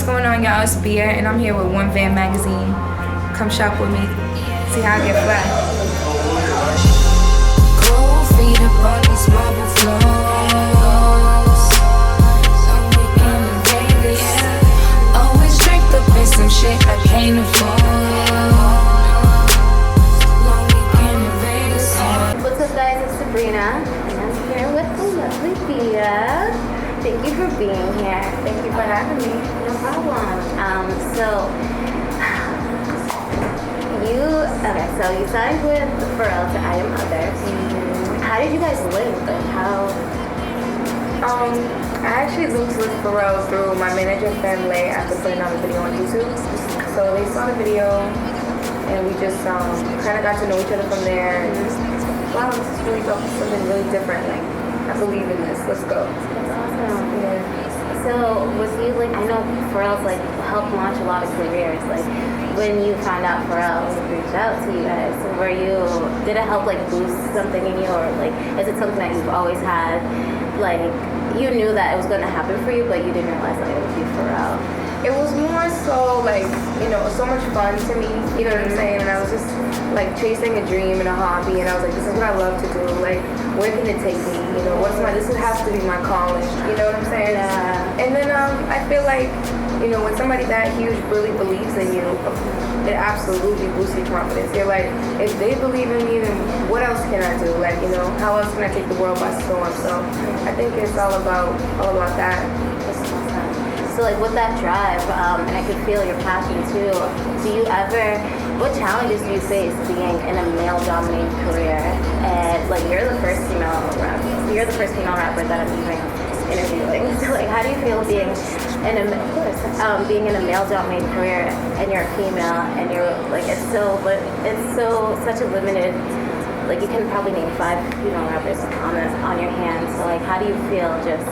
going on, y'all? It's BIA, and I'm here with One Van Magazine. Come shop with me. See how I get fly. Cold feet up on these marble floors. Some weekend in Vegas. Always drink up in some shit I can't afford. Long weekend in Vegas. What's up, guys? It's Sabrina, and I'm here with the lovely Bia. Thank you for being here. Thank you for having me. No problem. So you signed with Pharrell to I Am Other. How did you guys link? Like how? I actually linked with Pharrell through my manager, Pharrell, after putting out a video on YouTube. So they saw the video, and we just kind of got to know each other from there. And just, wow, this is really dope. Something really different. Like, I believe in this. Let's go. That's awesome. Yeah. So was you like? I know Pharrell's like helped launch a lot of careers. Like when you found out Pharrell reached out to you guys, did it help like boost something in you, or like is it something that you've always had? Like you knew that it was going to happen for you, but you didn't realize that it would be Pharrell. It was more so like, so much fun to me, you know what I'm saying? And I was just like chasing a dream and a hobby, and I was like, this is what I love to do. Like, where can it take me? This has to be my calling, you know what I'm saying? Yeah. And then I feel like, when somebody that huge really believes in you, it absolutely boosts your confidence. You're like, if they believe in me, then what else can I do? Like, how else can I take the world by storm? So I think it's all about that. So like with that drive, and I could feel your passion too, what challenges do you face being in a male-dominated career? And like you're the first female rapper that I'm even interviewing. So like how do you feel being in a male-dominated career and you're a female and you're like it's such a limited, like you can probably name 5 female rappers on your hands. So like how do you feel just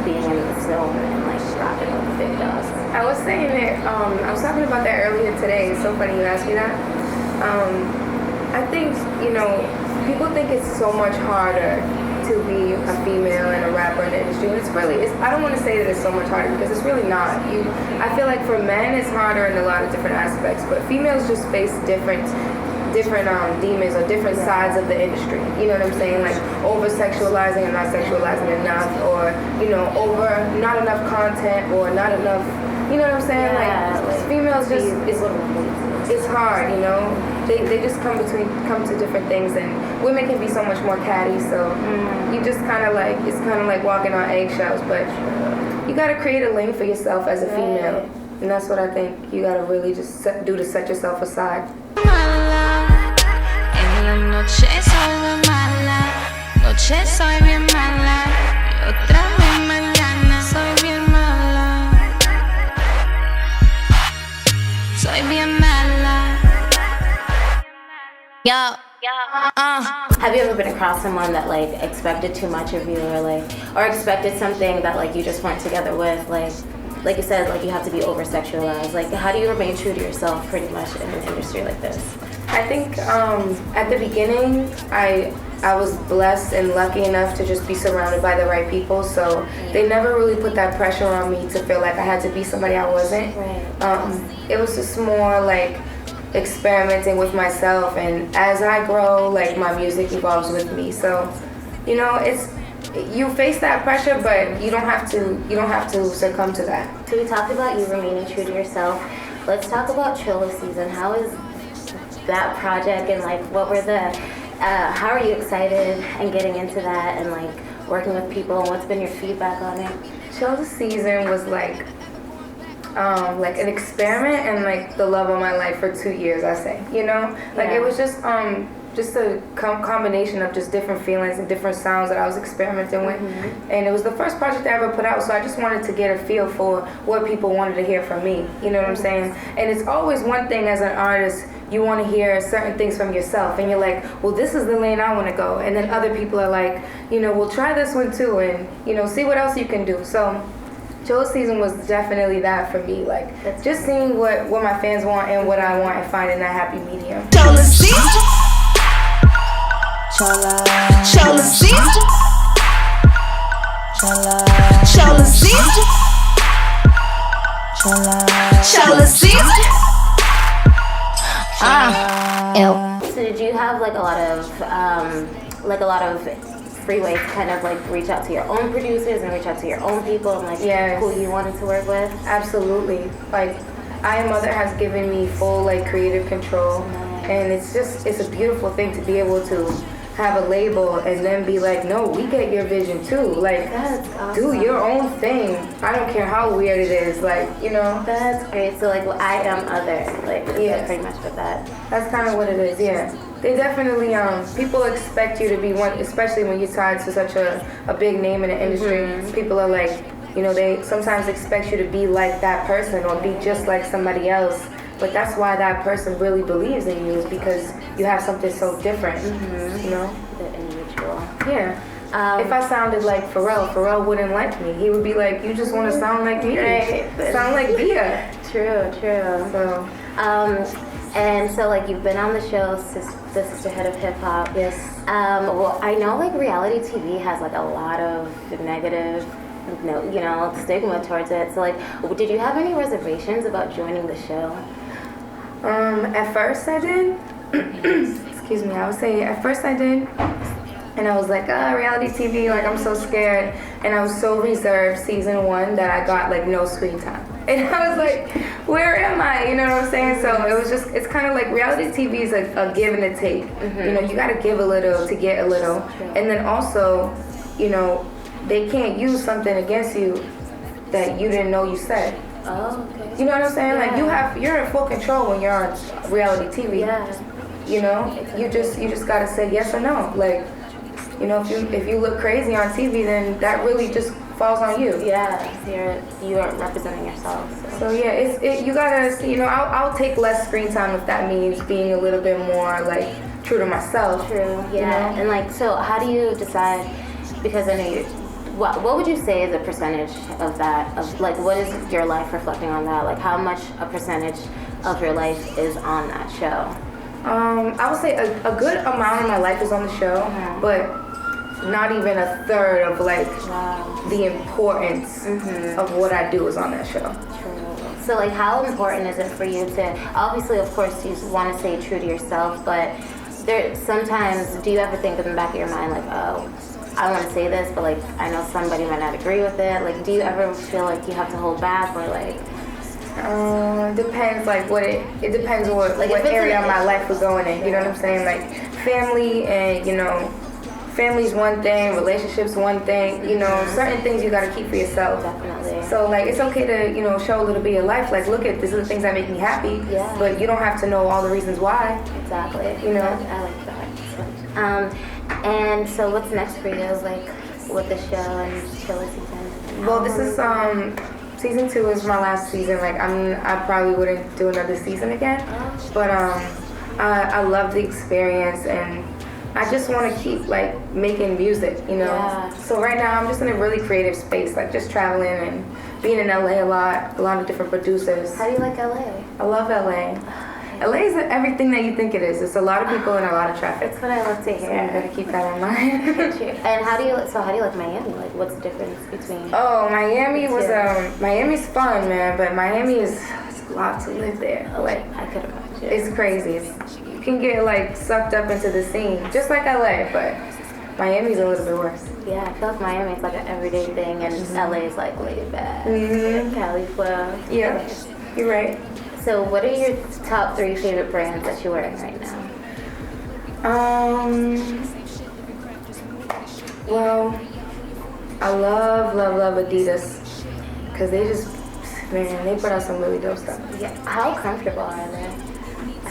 being in the zone and like rapping with the big dogs? I was saying that, I was talking about that earlier today. It's so funny you asked me that. I think, people think it's so much harder to be a female and a rapper in the industry. And I don't want to say that it's so much harder because it's really not. I feel like for men it's harder in a lot of different aspects, but females just face different demons or different sides of the industry. You know what I'm saying? Like over-sexualizing and not sexualizing enough, or, over not enough content or not enough, you know what I'm saying? Yeah, like females just, it's hard, They just come to different things, and women can be so much more catty, so you just it's kind of like walking on eggshells, but you got to create a lane for yourself as a female, and that's what I think you got to really just do to set yourself aside. Noche soy bien mala, y otra vez mañana soy bien mala, soy bien mala. Yo. Have you ever been across someone that like expected too much of you, or expected something that like you just weren't together with, like you said, like you have to be over-sexualized? Like how do you remain true to yourself pretty much in an industry like this? I think at the beginning, I was blessed and lucky enough to just be surrounded by the right people, so they never really put that pressure on me to feel like I had to be somebody I wasn't. It was just more like experimenting with myself, and as I grow, like my music evolves with me. So, you face that pressure, but you don't have to succumb to that. So we talked about you remaining true to yourself. Let's talk about Cholo Season. How is that project, and like what were how are you excited and getting into that and like working with people, and what's been your feedback on it? Cholo Season was like an experiment and like the love of my life for 2 years, I say. It was just a combination of just different feelings and different sounds that I was experimenting with. And it was the first project I ever put out, so I just wanted to get a feel for what people wanted to hear from me. You know what I'm saying? And it's always one thing as an artist, you want to hear certain things from yourself, and you're like, well, this is the lane I want to go. And then other people are like, well, try this one too, and see what else you can do. So Cholo Season was definitely that for me, like just seeing what my fans want and what I want, and finding that happy medium. Cholo Season. Cholo Season. Cholo Season. Chola season. So did you have like a lot of free ways to kind of like reach out to your own producers and reach out to your own people and like who you wanted to work with? Absolutely. Like, I Am Mother has given me full like creative control, and it's a beautiful thing to be able to have a label and then be like, no, we get your vision too. Like, That's awesome. do your own thing. I don't care how weird it is. Like, you know. That's great. So like, I am other. Like, yeah, pretty much with that. That's kind of what it is. Yeah. They definitely people expect you to be one, especially when you're tied to such a big name in the industry. People are like, you know, they sometimes expect you to be like that person or be just like somebody else. But that's why that person really believes in you, is because you have something so different, you know? The individual. Yeah. If I sounded like Pharrell wouldn't like me. He would be like, you just want to sound like me. Right. Sound like BIA. True. So, and so like you've been on the show, the Sisterhood of Hip Hop. yes. Well, I know like reality TV has like a lot of negative, stigma towards it. So like, did you have any reservations about joining the show? At first I did. Excuse me. I would say at first I did. And I was like, reality TV, like I'm so scared. And I was so reserved season 1 that I got like no screen time. And I was like, where am I? You know what I'm saying? So it was just, it's kind of like reality TV is a give and a take. You know, you got to give a little to get a little. And then also, you know, they can't use something against you that you didn't know you said. Oh, okay. You know what I'm saying? Yeah. Like you're in full control when you're on reality TV. Yeah. You know, you just gotta say yes or no. Like, you know, if you look crazy on TV, then that really just falls on you. Yeah, you are representing yourself. So yeah, you gotta, you know, I'll take less screen time if that means being a little bit more like true to myself. True. Yeah. You know? And like, so how do you decide? Because I know what would you say is a percentage of that? Of like, what is your life reflecting on that? Like, how much a percentage of your life is on that show? I would say a good amount of my life is on the show, but not even a third of like the importance of what I do is on that show. True. So like, how important is it for you to, obviously of course you want to stay true to yourself, but there sometimes, do you ever think in the back of your mind like, oh, I want to say this, but like I know somebody might not agree with it? Like, do you ever feel like you have to hold back, or like? Depends, like it depends what Like, what area of my life we're going in. You know what I'm saying? Like family, and you know, family's one thing, relationships one thing. You know, certain things you gotta keep for yourself. Definitely. So like, it's okay to, you know, show a little bit of your life. Like, look at, these are the things that make me happy. Yeah. But you don't have to know all the reasons why. Exactly. You know. I like that. And so what's next for you, like with the show and Chola season? Well, this is season 2 is my last season. Like, I probably wouldn't do another season again. But I love the experience, and I just want to keep like making music, you know. Yeah. So right now I'm just in a really creative space, like just traveling and being in LA a lot of different producers. How do you like LA? I love LA. LA is everything that you think it is. It's a lot of people and a lot of traffic. That's what I love to So you hear. gotta keep that in mind. And how do you like Miami? Like, what's the difference between? Oh, Miami was Miami's fun, man, but Miami it's a lot to live there. Like, I could imagine. it's crazy. You can get like sucked up into the scene, just like LA, but Miami's a little bit worse. Yeah, I feel like Miami is like an everyday thing, and LA is like laid back. Cali flow. Yeah, you're right. So, what are your top 3 favorite brands that you're wearing right now? Well, I love Adidas, because they just, man, they put out some really dope stuff. Yeah. How comfortable are they?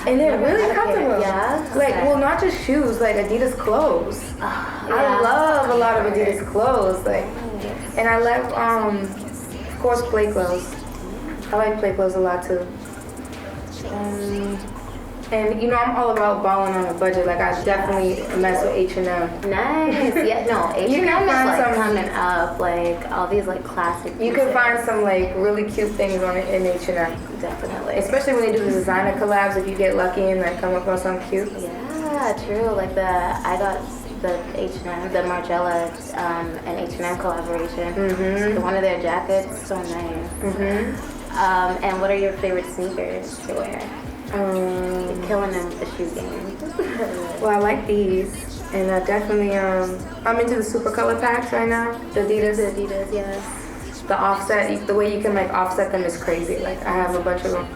And they're really comfortable. Yeah. Like, Okay. well, not just shoes, like Adidas clothes. I Yeah. love a lot of Adidas clothes, like, and I love, of course, play clothes. I like play clothes a lot too. And you know, I'm all about balling on a budget. Like, I definitely mess with H&M. Nice. Yeah, no, H&M You can is find like some- coming up, like all these like classic You can pieces. find some like really cute things on it in H&M, Definitely. especially when they do the designer collabs. If you get lucky and like come up on something cute. Yeah, true. Like I got the H&M, the Margiela and H&M collaboration. One of their jackets, so nice. And what are your favorite sneakers to wear? You're killing them with the shoe game. Well, I like these, and definitely I'm into the super color packs right now. The Adidas. The Adidas, yes. The offset, the way you can like offset them is crazy. Like I have a bunch of them.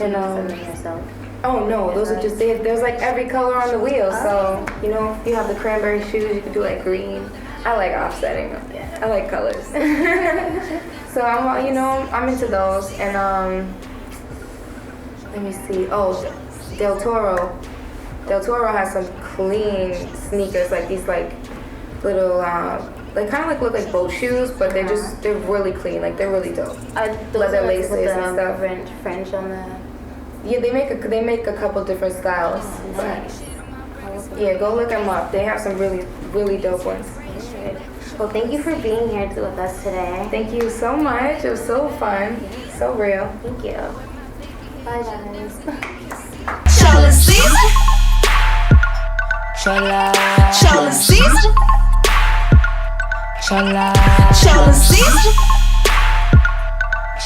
And send them yourself. Oh no, those are just there's like every color on the wheel. So you know, if you have the cranberry shoes, you can do like green. I like offsetting them. Yeah. I like colors. So I'm into those, and let me see. Oh, Del Toro. Del Toro has some clean sneakers, like these like little they kind of like look like boat shoes, but they're really clean. Like they're really dope. Leather laces and stuff. French on the. Yeah, they make a couple different styles. Nice. Yeah, go look them up. They have some really, really dope ones. Well, thank you for being here with us today. Thank you so much. It was so fun. So real. Thank you. Bye, guys. Chola season. Chola. Chola season. Chola. Chola season.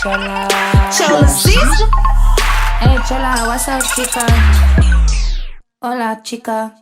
Chola. Chola season. Hey, Chola, what's up, chica? Hola, chica.